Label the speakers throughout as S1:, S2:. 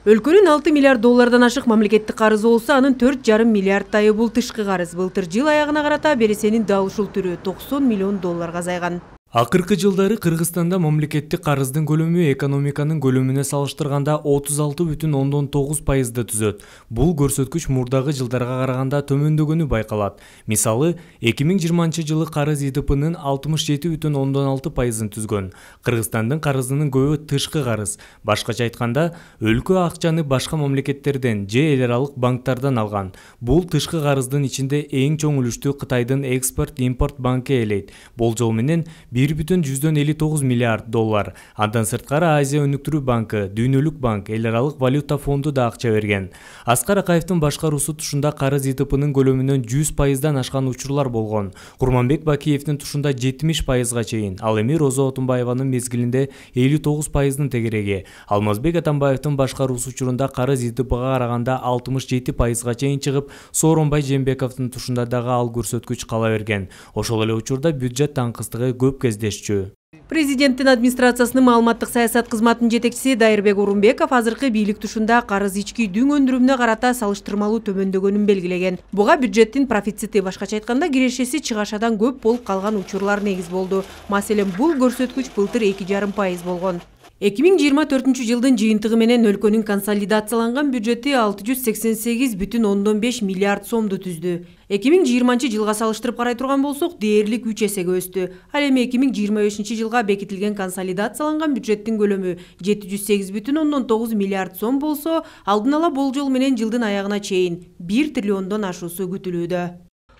S1: Өлкөнүн 6 миллиард доллардан ашык мамлекеттик карызы болсо, анын 4,5 миллиардтайы бул тышкы карыз. Былтыр жыл аягына карата бересенин дал ушул түрү 90 миллион долларга азайган.
S2: Акыркы жылдары Кыргызстанда мамлекеттик карыздын көлөмү экономиканын көлөмүнө салыштырганда 36,9%ды түзөт. Бул көрсөткүч мурдагы жылдарга караганда төмөндөгөнү байкалат. Мисалы, 2020 жылы карыз ИДПнын 67,6%ын түзгөн. Кыргызстандын карызынын көбү тышкы карыз. Башкача айтканда, өлкө акчаны башка мамлекеттерден же эл аралык банктардан алган. Бул тышкы карыздын ичинде эң чоң үлүштү Кытайдын экспорт-импорт банкы ээлейт. Болжол менен 1,59 миллиард доллар. Андан сырткары Азия өнүктүрүү банкы, Дүйнөлүк банк, эл аралык валюта фонду да акча берген. Аскар Акаевдин башкаруусу тушунда карыз ИДПнын көлөмүнөн 100%дан ашкан учурлар болгон. Курманбек Бакиевдин тушунда 70%га чейин, ал эми Роза Отунбаеванын мезгилинде 59%дын тегереги. Алмазбек Атамбаевдин башкаруусу учурунда карыз ИДПга караганда 67%га чейин чыгып, Сооронбай Жээнбековдун тушунда дагы ал көрсөткүч кала берген. Ошол эле учурда бюджет таңкыстыгы көп кездешчү.
S1: Президенттин администрациясынын маалыматтык саясат кызматынын жетекчиси Дайырбек Орунбеков азыркы бийлик тушунда карыз ички дүң өндүрүмүнө карата салыштырмалуу төмөндөгөнүн белгилеген. Буга бюджеттин профицити, башкача айтканда кирешеси чыгашадан көп болуп калган учурлар негиз болду. Маселен, бул көрсөткүч былтыр 2,5% болгон. 2024 жылдын жыйынтыгы менен өлкөнүн консолидацияланган бюджети 688,5 миллиард сомду түздү. 2020 жылга салыштырып карай турган болсок, дээрлик 3 эсеге өстү. Ал эми 2025 жылга бекитилген консолидацияланган бюджеттин көлөмү 708,9 миллиард сом болсо, алдын ала болжол менен жылдын аягына чейин 1 триллиондон ашуусу күтүлүүдө.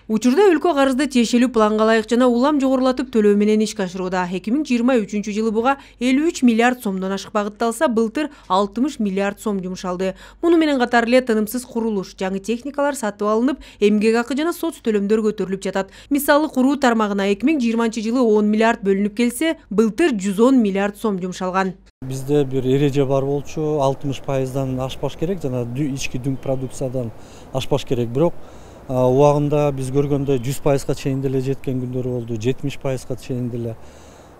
S1: Учурда өлкө карызды тиешелүү планга ылайык жана улам жогорулатып төлөө менен ишке ашырууда. 2023 жылы буга 53 миллиард сомдон ашык багытталса, былтыр 60 миллиард сом жумшалды. Муну менен катар эле тынымсыз курулуш, жаңы техникалар сатып алынып, эмгек акы жана соц төлөмдөр көтөрүлүп жатат. Мисалы, куруу тармагына 2020 жылы 10 миллиард бөлүнүп келсе, былтыр 110 миллиард сом жумшалган.
S3: Бизде бир эреже бар болчу, 60%дан ашпаш керек жана ички дүң продукциядан ашпаш керек. Бирок убагында биз көргөндө 100%га чейин деле жеткен күндөр болду, 70%га чейин деле.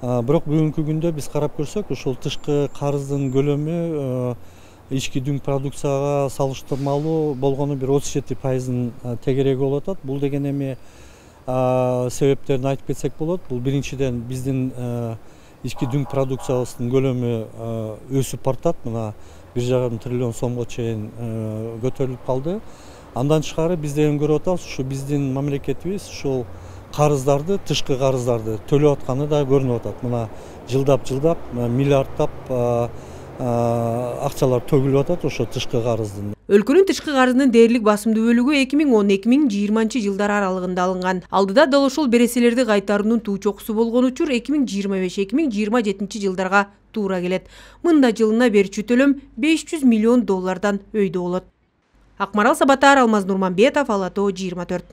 S3: Бирок бүгүнкү күндө биз карап көрсөк, ошол тышкы карыздын көлөмү ички дүң продукцияга салыштырмалуу болгону бир 37%дын тегереги болуп атат. Бул деген эми себептерин айтып кетсек болот. Бул биринчиден биздин ички дүң продукциябыздын көлөмү өсүп бартат. Мына 1,5 триллион сомго чейин көтөрүлүп калды. Андан тышкары биз деген көрүп атабыз, ушу биздин мамлекетибиз ушул карыздарды, тышкы карыздарды төлөп атканы да көрүнүп атат. Мына жылдап миллиарддап акчалар төгүлүп атат ошо тышкы карыздын.
S1: Өлкөнүн тышкы карызынын дээрлик басымдуу бөлүгү 2010-2020 жылдар аралыгында алынган. Алдыда дал ошол береселерди кайтаруунун туу чокусу болгон учур 2025-2027 жылдарга туура келет. Мында жылына берчү төлөм 500 миллион доллардан өйдө болот. Акмарал Сабатар, Алмаз Нурманбетов, Ала Тоо 24.